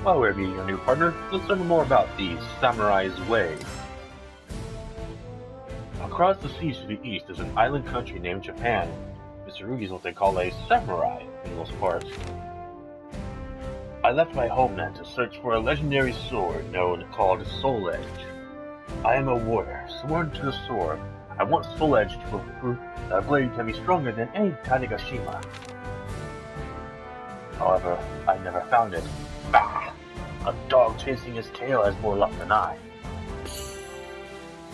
While we're meeting your new partner, let's learn more about the Samurai's Way. Across the seas to the east is an island country named Japan. Mr. is what they call a samurai in those parts. I left my homeland to search for a legendary sword called Soul Edge. I am a warrior, sworn to the sword. I want Soul Edge to prove that a blade can be stronger than any Tanegashima. However, I never found it. Bah! A dog chasing his tail has more luck than I.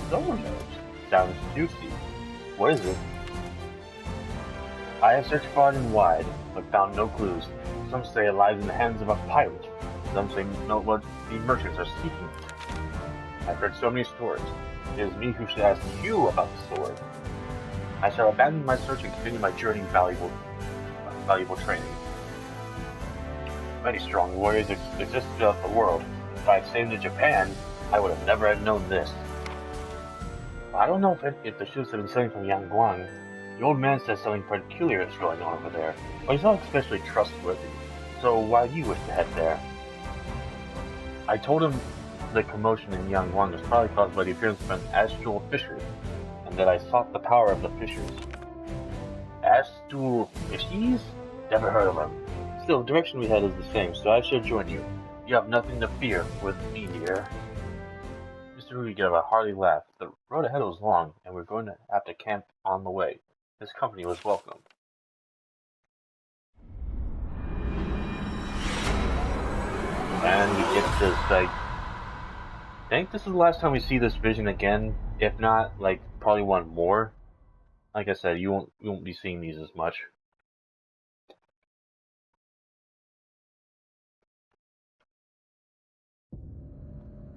Soul Edge sounds juicy. What is it? I have searched far and wide, but found no clues. Some say it lies in the hands of a pirate. Some say know what the merchants are seeking. I've heard so many stories. It is me who should ask you about the sword. I shall abandon my search and continue my journey valuable training. Many strong warriors exist throughout the world. If I had stayed in Japan, I would have never known this. I don't know if the ships have been sailing from Yangguang. The old man says something peculiar is going on over there, but he's not especially trustworthy. So why do you wish to head there? I told him the commotion in Yangguang was probably caused by the appearance of an astral fisher, and that I sought the power of the fishers. Astral fishies? Never heard of them. Still, the direction we head is the same, so I should join you. You have nothing to fear with me, dear. Mr. Rudy gave a hearty laugh. The road ahead was long, and we're going to have to camp on the way. His company was welcome. And we get this, I think this is the last time we see this vision again. If not, like, probably one more. Like I said, you won't be seeing these as much.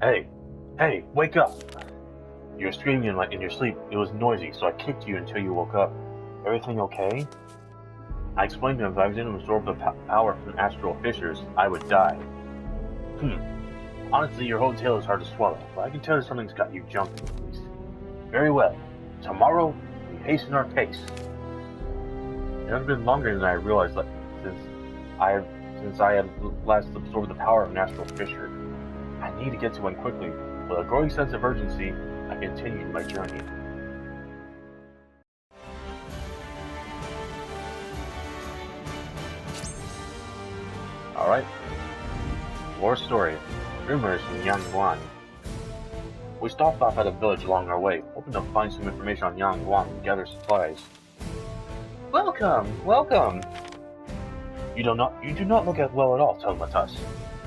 Hey, wake up! You were screaming in your sleep. It was noisy, so I kicked you until you woke up. Everything okay? I explained to him if I didn't absorb the power from astral fissures, I would die. Honestly, your whole tale is hard to swallow, but I can tell that something's got you jumping at least. Very well. Tomorrow, we hasten our pace. It has been longer than I realized since I had last absorbed the power of an astral fissure. I need to get to one quickly. With a growing sense of urgency, I continued my journey. Alright. More story. Rumors from Yangguang. We stopped off at a village along our way, hoping to find some information on Yangguang and gather supplies. Welcome! You do not look well at all, Tomatas.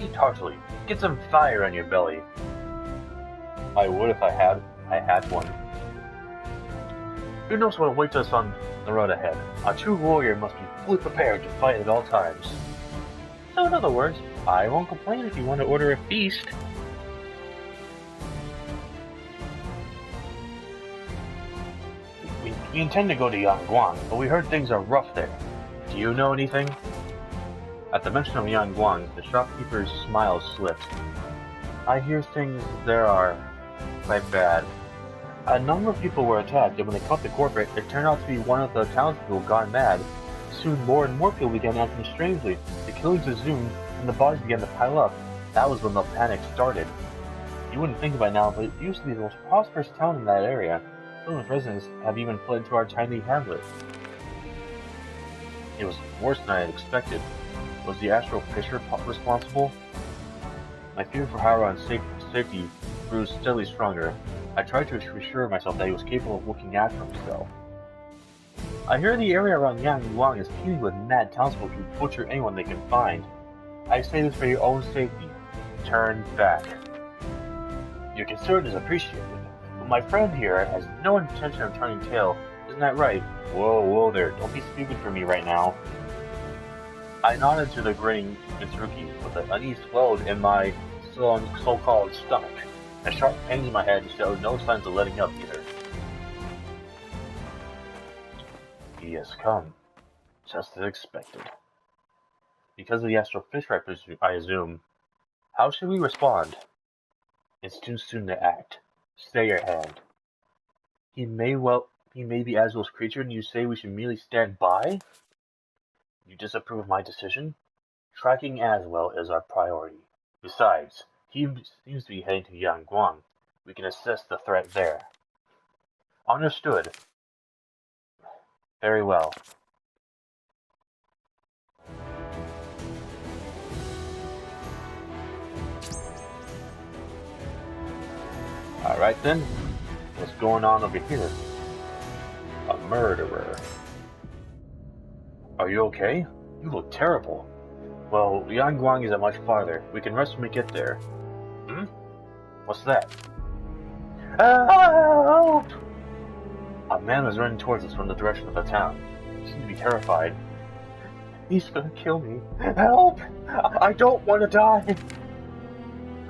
Eat heartily. Get some fire in your belly. I would if I had one. Who knows what awaits us on the road ahead? A true warrior must be fully prepared to fight at all times. So in other words, I won't complain if you want to order a feast. We intend to go to Yangguang, but we heard things are rough there. Do you know anything? At the mention of Yangguang, the shopkeeper's smile slipped. I hear things there are quite bad. A number of people were attacked, and when they caught the culprit, it turned out to be one of the townspeople gone mad. Soon more and more people began acting strangely. The killings resumed, and the bodies began to pile up. That was when the panic started. You wouldn't think it by now, but it used to be the most prosperous town in that area. Some of its residents have even fled to our tiny hamlet. It was worse than I had expected. Was the astral fisher responsible? My fear for Hara's safety grew steadily stronger. I tried to reassure myself that he was capable of looking after himself. I hear the area around Yangguang is teeming with mad townsfolk who butcher anyone they can find. I say this for your own safety. Turn back. Your concern is appreciated, but my friend here has no intention of turning tail. Isn't that right? Whoa there, don't be speaking for me right now. I nodded to the grinning Mitsurugi, but the unease flowed in my so-called stomach. A sharp pain in my head showed no signs of letting up either. He has come, just as expected. Because of the astral fisher, I assume. How should we respond? It's too soon to act. Stay your hand. He may be Aswell's creature, and you say we should merely stand by? You disapprove of my decision? Tracking Aswell is our priority. Besides, he seems to be heading to Yanguang. We can assess the threat there. Understood. Very well. Alright then, what's going on over here? A murderer. Are you okay? You look terrible. Well, Yanguang isn't much farther. We can rest when we get there. Hmm? What's that? Help! A man was running towards us from the direction of the town. He seemed to be terrified. He's gonna kill me. Help! I don't want to die!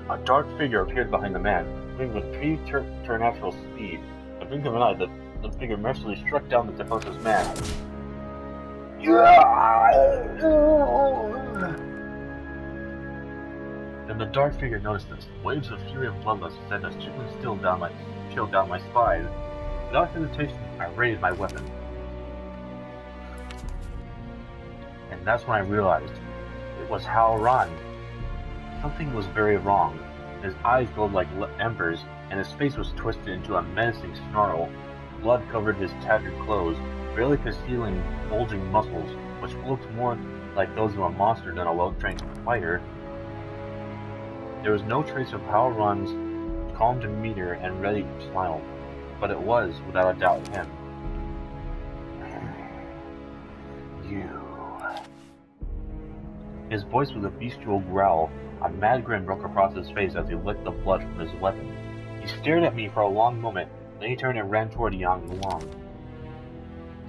A dark figure appeared behind the man, moving with preternatural speed. In the blink of an eye, the figure mercilessly struck down the defenseless man. Then the dark figure noticed us. Waves of fury and bloodlust sent us chilling down my spine. Without hesitation, I raised my weapon. And that's when I realized it was Ran. Something was very wrong. His eyes glowed like embers, and his face was twisted into a menacing snarl. Blood covered his tattered clothes, barely concealing bulging muscles, which looked more like those of a monster than a well-trained fighter. There was no trace of Ran's calm demeanor and ready smile, but it was, without a doubt, him. You. His voice was a bestial growl. A mad grin broke across his face as he licked the blood from his weapon. He stared at me for a long moment, then he turned and ran toward Yanguang.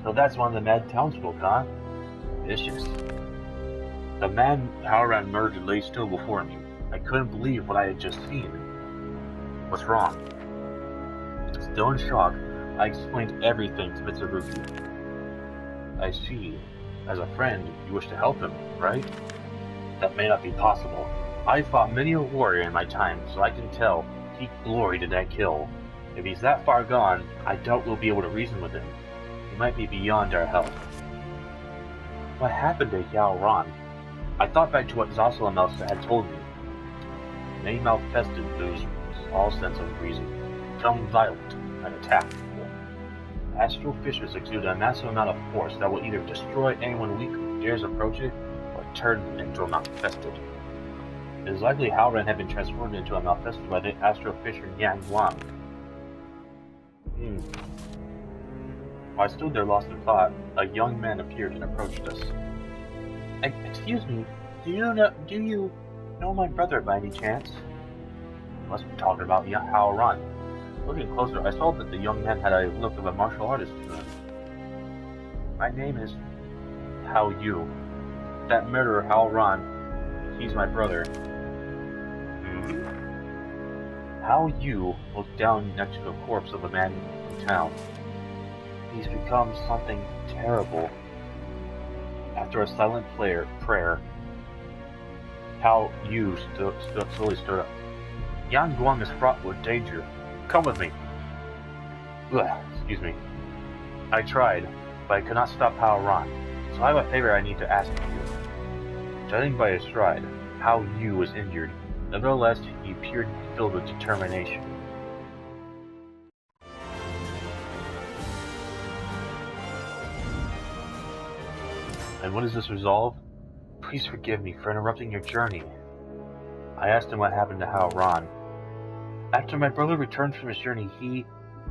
So that's one of the mad townsfolk, huh? Vicious. The man Ran murdered lay still before me. I couldn't believe what I had just seen. What's wrong? Still in shock, I explained everything to Mitsurugi. I see. As a friend, you wish to help him, right? That may not be possible. I fought many a warrior in my time, so I can tell he gloried in that kill. If he's that far gone, I doubt we'll be able to reason with him. He might be beyond our help. What happened to Ran? I thought back to what Zasalamel had told me. They manifested lose all sense of reason, become violent, and attack people. Astral fissures exude a massive amount of force that will either destroy anyone weak who dares approach it, or turn them into a manifested. It is likely Ran had been transformed into a manifested by the astral fissure Yanguang. While I stood there lost in thought, a young man appeared and approached us. Excuse me, do you know my brother by any chance? Must be talking about Ran. Looking closer, I saw that the young man had a look of a martial artist to him. My name is Hao Yu. That murderer Ran, he's my brother. Hao Yu looked down next to the corpse of a man in town. He's become something terrible. After a silent prayer, Hao Yu slowly stood up. Yanguang is fraught with danger. Come with me. Excuse me. I tried, but I could not stop Ran. So I have a favor I need to ask of you. Judging by his stride, Hao Yu was injured. Nevertheless, he appeared filled with determination. And what does this resolve? Please forgive me for interrupting your journey. I asked him what happened to Ran. After my brother returned from his journey,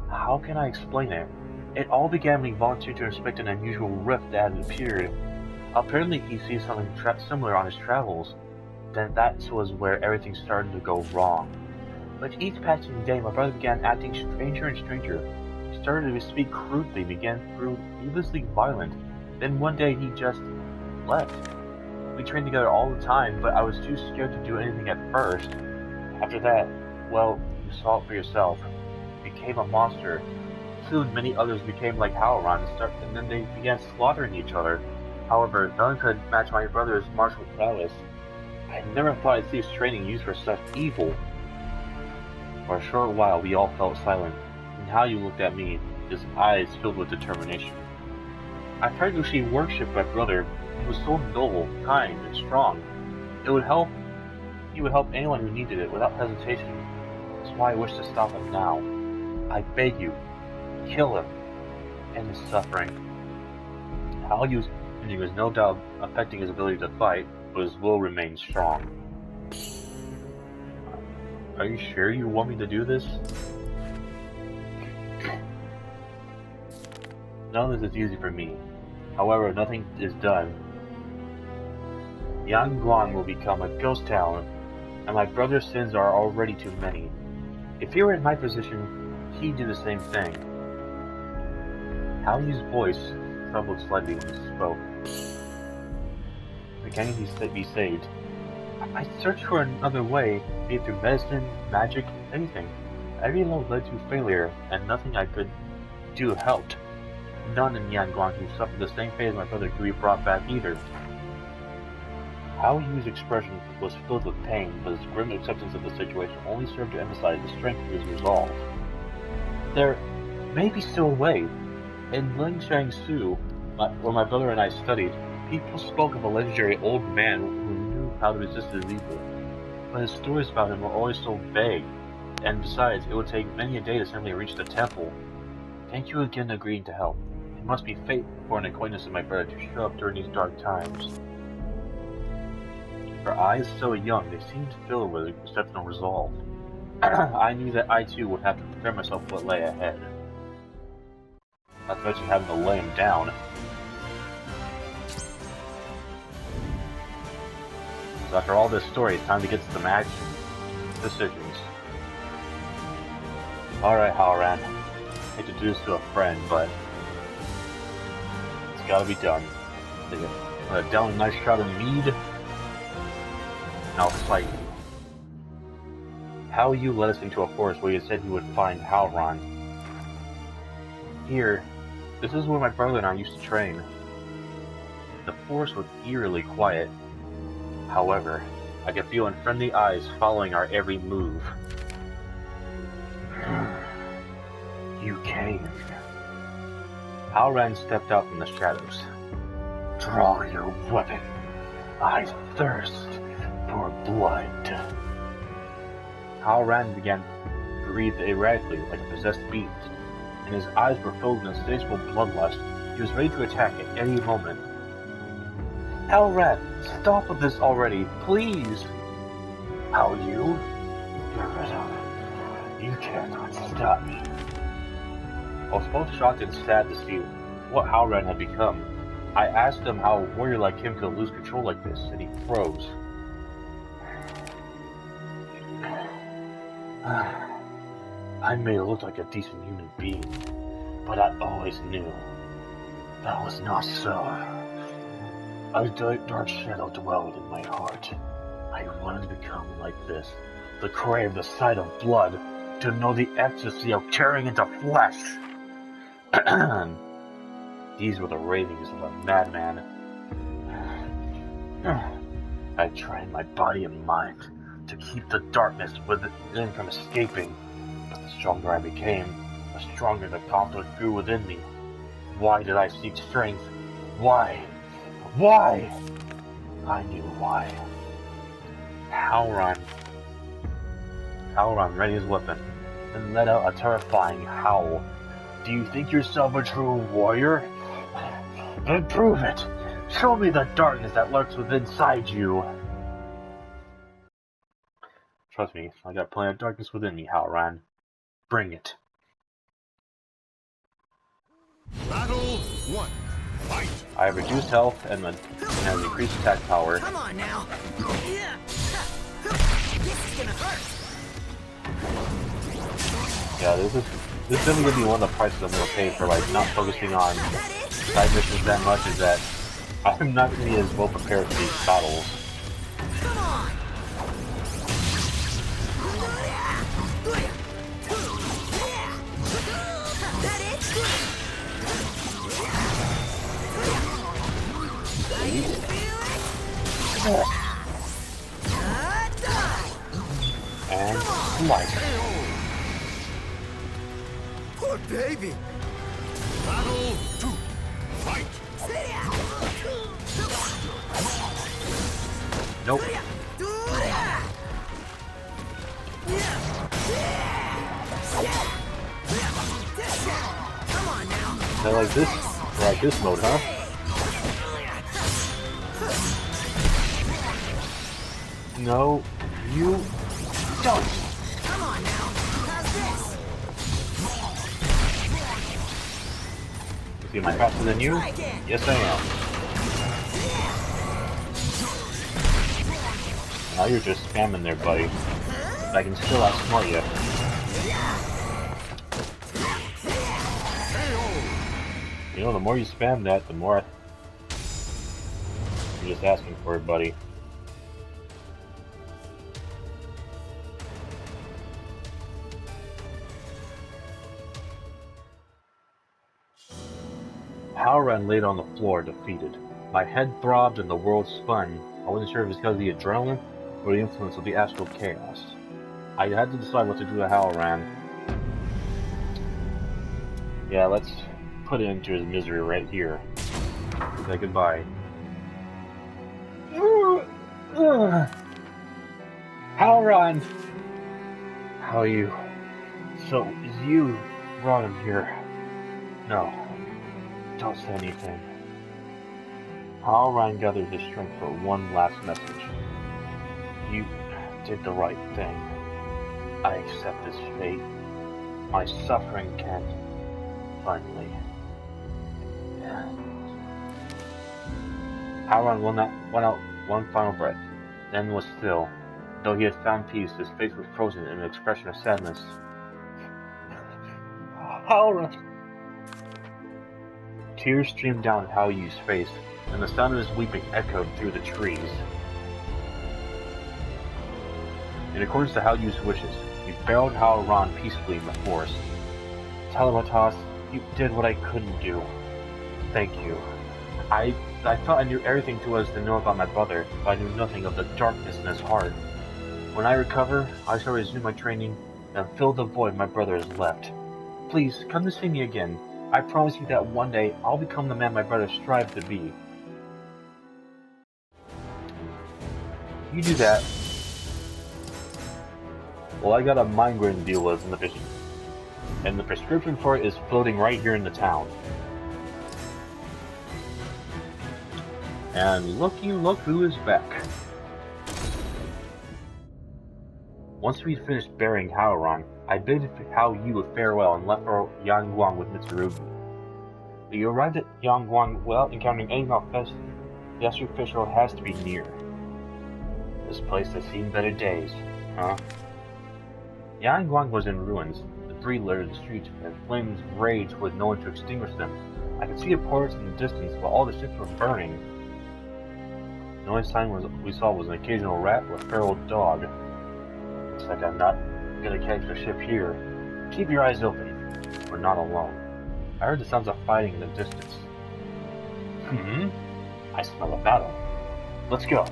how can I explain it? It all began when he volunteered to inspect an unusual rift that had appeared. Apparently he sees something similar on his travels. Then that was where everything started to go wrong. With each passing day, my brother began acting stranger and stranger. He started to speak crudely, grew needlessly violent. Then one day he just left. We trained together all the time, but I was too scared to do anything at first. After that, well, you saw it for yourself. He became a monster. Soon many others became like Ran, and then they began slaughtering each other. However, none could match my brother's martial prowess. I never thought I'd see his training used for such evil. For a short while, we all felt silent, and Hao Yu looked at me, his eyes filled with determination. I practically worshipped my brother. He was so noble, kind, and strong. It would help He would help anyone who needed it without hesitation. That's why I wish to stop him now. I beg you, kill him. End his suffering. How Yu's ending was no doubt affecting his ability to fight, but his will remained strong. Are you sure you want me to do this? None of this is easy for me. However, nothing is done. Yanguang will become a ghost town, and my brother's sins are already too many. If he were in my position, he'd do the same thing. Hao Yu's voice trembled slightly when he spoke. Can he be saved? I searched for another way, be it through medicine, magic, anything. Every love led to failure, and nothing I could do helped. None in Yanguang who suffered the same fate as my brother could be brought back either. Hao Yu's expression was filled with pain, but his grim acceptance of the situation only served to emphasize the strength of his resolve. There may be still a way. In Lingshangsu, where my brother and I studied, people spoke of a legendary old man who knew how to resist his evil. But his stories about him were always so vague, and besides, it would take many a day to simply reach the temple. Thank you again for agreeing to help. It must be fate for an acquaintance of my brother to show up during these dark times. Her eyes so young, they seemed filled with exceptional resolve. I knew that I too would have to prepare myself for what lay ahead. Not to mention having to lay him down. So after all this story, it's time to get to some action. Decisions. Alright, Halloran. I hate to do this to a friend, but it's gotta be done. I'm gonna down a nice shot of mead, and I'll fight you. Hao Yu led us into a forest where he said he would find Halloran. Here, this is where my brother and I used to train. The forest was eerily quiet. However, I could feel unfriendly eyes following our every move. You came. Halloran stepped out from the shadows. Draw your weapon. I thirst for blood. Halloran began to breathe erratically like a possessed beast, and his eyes were filled with insatiable bloodlust. He was ready to attack at any moment. Halloran, stop with this already, please! How you? You're rid of. You cannot stop me. I was both shocked and sad to see what Halloran had become. I asked him how a warrior like him could lose control like this, and he froze. I may look like a decent human being, but I always knew that was not so. A dark shadow dwelled in my heart. I wanted to become like this, to crave the sight of blood, to know the ecstasy of tearing into flesh. These were the ravings of a madman. I trained my body and mind to keep the darkness within from escaping. But the stronger I became, the stronger the conflict grew within me. Why did I seek strength? Why? Why? I knew why. Halloran readied his weapon, and let out a terrifying howl. Do you think yourself a true warrior? Then prove it! Show me the darkness that lurks within inside you! Trust me, I got plenty of darkness within me, Halloran. Bring it. Battle 1. Fight! I have reduced health and has increased attack power. Come on now. This is gonna hurt. Yeah, this is definitely gonna be one of the prices I'm gonna pay for like not focusing on side missions that much, is that I'm not gonna be as well prepared for these battles. Come on. That it? And light. Poor baby! Battle 2. Fight! Nope. Come on now. I like this mode, huh? No, you don't. Come on now. How's this? You see, am I faster than you? Try again. Yes, I am. Now you're just spamming there, buddy. I can still outsmart you. You know, the more you spam that, the more you're just asking for it, buddy. Halloran laid on the floor, defeated. My head throbbed and the world spun. I wasn't sure if it was because of the adrenaline or the influence of the astral chaos. I had to decide what to do to Halloran. Yeah, let's put it into his misery right here. Say goodbye. Halloran! How are you? So, is you brought him here? No. Don't say anything. Halloran gathered his strength for one last message. You did the right thing. I accept this fate. My suffering can finally end. Halloran went out one final breath, then was still. Though he had found peace, his face was frozen in an expression of sadness. Halloran! Tears streamed down Haoyu's face, and the sound of his weeping echoed through the trees. In accordance to Haoyu's wishes, we buried Halloran peacefully in the forest. Telepatos, you did what I couldn't do. Thank you. I thought I knew everything there was to know about my brother, but I knew nothing of the darkness in his heart. When I recover, I shall resume my training and fill the void my brother has left. Please, come to see me again. I promise you that one day, I'll become the man my brother strived to be. You do that. Well, I got a migraine to deal with in the fishing. And the prescription for it is floating right here in the town. And looky, look who is back. Once we finished burying Halloran, I bid Haoyu a farewell and left for Yangguang with Mitsurugi. We arrived at Yangguang without encountering any malfeasance. The astral official has to be near. This place has seen better days, huh? Yangguang was in ruins. Debris littered the streets, and flames raged with no one to extinguish them. I could see the ports in the distance, but all the ships were burning. The only sign we saw was an occasional rat or a feral dog. Looks like I'm not gonna catch a ship here. Keep your eyes open. We're not alone. I heard the sounds of fighting in the distance. I smell a battle. Let's go.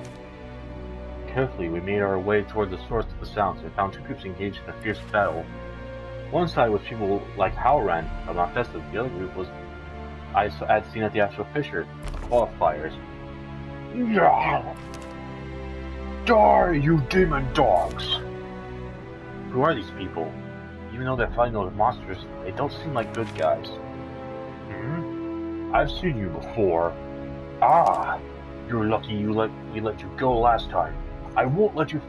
Carefully, we made our way toward the source of the sounds and found two groups engaged in a fierce battle. One side was people like Halloran, but not festive. The other group was I had seen at the actual Fisher, qualifiers. Die, you demon dogs! Who are these people? Even though they're fighting those monsters, they don't seem like good guys. I've seen you before. Ah, you're lucky we let you go last time. I won't let you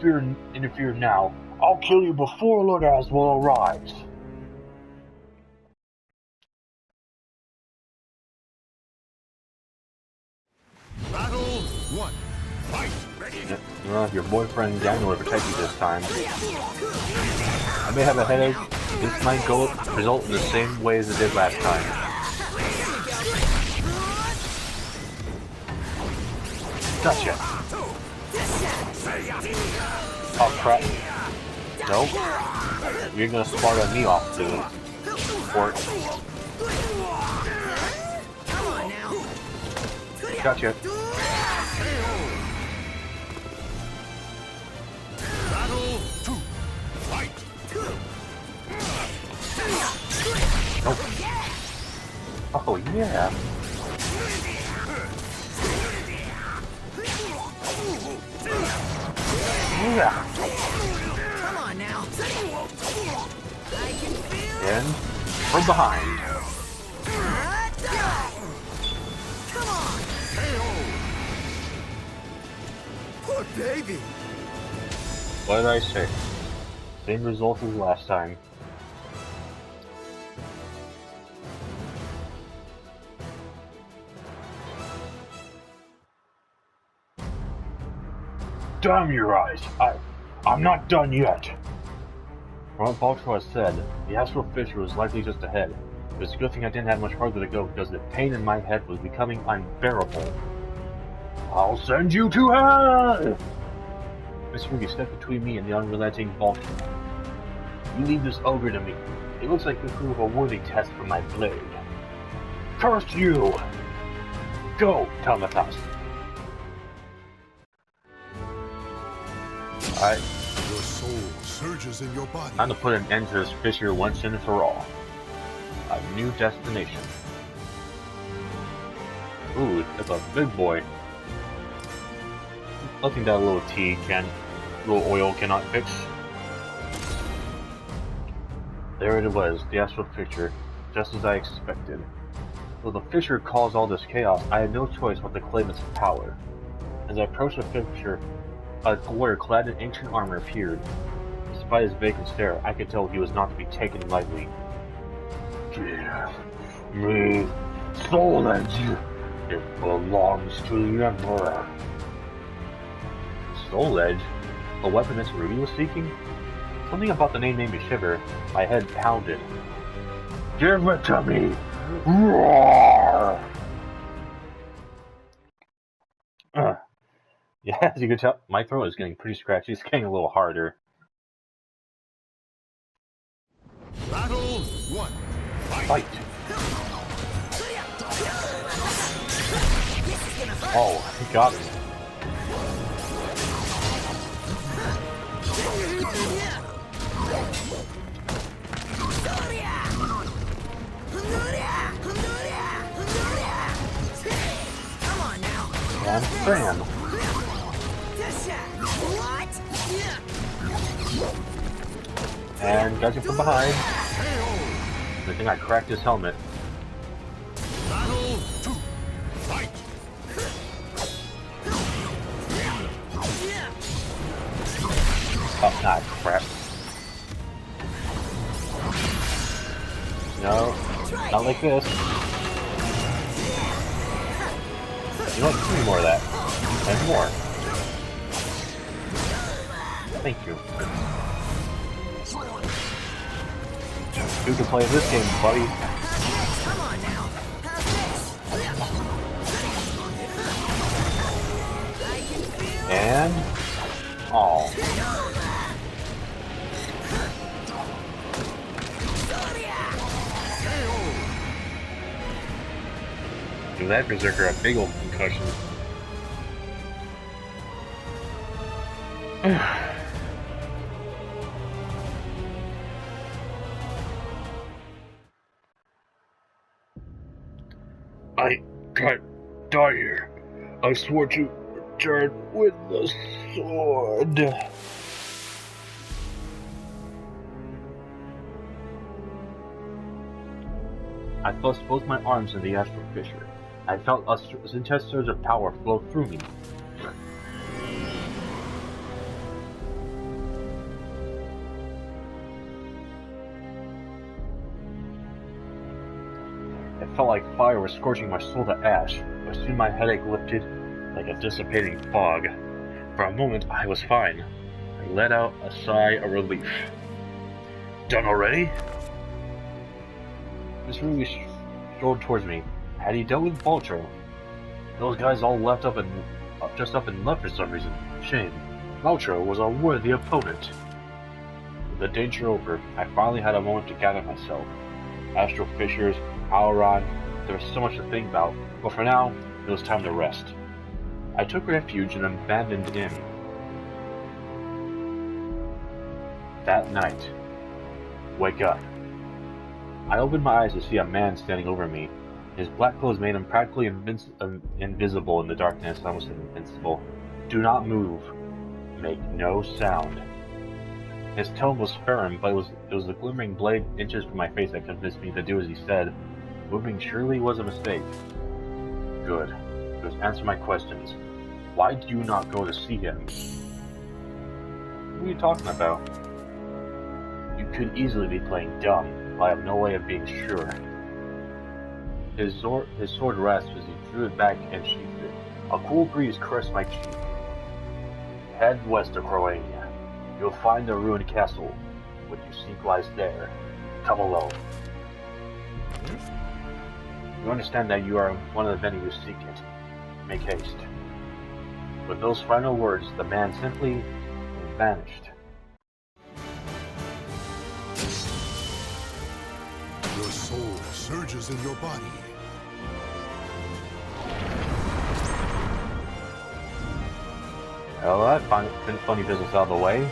interfere now. I'll kill you before Lord Aswell arrives. Battle 1. Fight. Ready. You know, if your boyfriend Daniel will protect you this time. I may have a headache. This might result in the same way as it did last time. Gotcha. Oh crap. Nope. You're gonna smart on me off to port. Gotcha. Battle 2. Fight. Nope. Oh yeah. Come on now. now. I can feel And from behind. Come on. Poor baby. What did I say? Same result as last time. Damn your eyes! I'm not done yet! From what Baltro has said, the astral fissure was likely just ahead. But it's a good thing I didn't have much farther to go because the pain in my head was becoming unbearable. I'll send you to hell! Miss Ruby stepped between me and the unrelenting Baltro. You leave this ogre to me. It looks like you prove a worthy test for my blade. Curse you! Go, Telmathos. Alright, Your soul surges in your body. time to put an end to this fissure once and for all. A new destination. Ooh, that's a big boy. Nothing that a little oil cannot fix. There it was, the astral fissure, just as I expected. Though the fissure caused all this chaos, I had no choice but to claim its power. As I approached the fissure, a warrior clad in ancient armor appeared. Despite his vacant stare, I could tell he was not to be taken lightly. Give me Soul Edge. It belongs to the Emperor. Soul Edge? The weapon Miss Ruby was seeking? Something about the name made me shiver. My head pounded. Give it to me! Roar! Yeah, as you can tell, my throat is getting pretty scratchy. It's getting a little harder. Battle 1. Fight! Oh, he got me. Come on now. And bam! What? And got you from behind. I think I cracked his helmet. Battle 2. Fight. Oh, nah, crap. No, not like this. You know what? Give me more of that. And more. Thank you. You can play this game, buddy. Come on now. How's this? I can feel And... oh. Give that berserker a big old concussion. I can't die here. I swore to return with the sword. I thrust both my arms in the astral fissure. I felt a intense surge of power flow through me. It felt like fire was scorching my soul to ash, but soon my headache lifted like a dissipating fog. For a moment, I was fine. I let out a sigh of relief. Done already? Miss Ruby strolled towards me. Had he dealt with Baltro? Those guys all just up and left for some reason. Shame. Baltro was a worthy opponent. With the danger over, I finally had a moment to gather myself. Astral fissures, Auron, there was so much to think about, but for now, it was time to rest. I took refuge in an abandoned inn. That night. Wake up. I opened my eyes to see a man standing over me. His black clothes made him practically invisible in the darkness, almost invincible. Do not move. Make no sound. His tone was firm, but it was the glimmering blade inches from my face that convinced me to do as he said. Moving surely was a mistake. Good. Just answer my questions. Why do you not go to see him? What are you talking about? You could easily be playing dumb, but I have no way of being sure. His sword rasped as he drew it back and sheathed it. A cool breeze caressed my cheek. Head west of Croania. You'll find the ruined castle. What you seek lies there. Come alone. You understand that you are one of the many who seek it. Make haste. With those final words, the man simply vanished. Your soul surges in your body. Well, that funny business out of the way.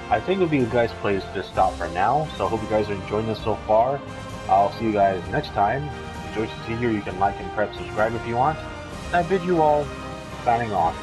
I think it would be a good place to stop for now, so I hope you guys are enjoying this so far. I'll see you guys next time. If you enjoyed what you see here, you can like and perhaps subscribe if you want. And I bid you all signing off.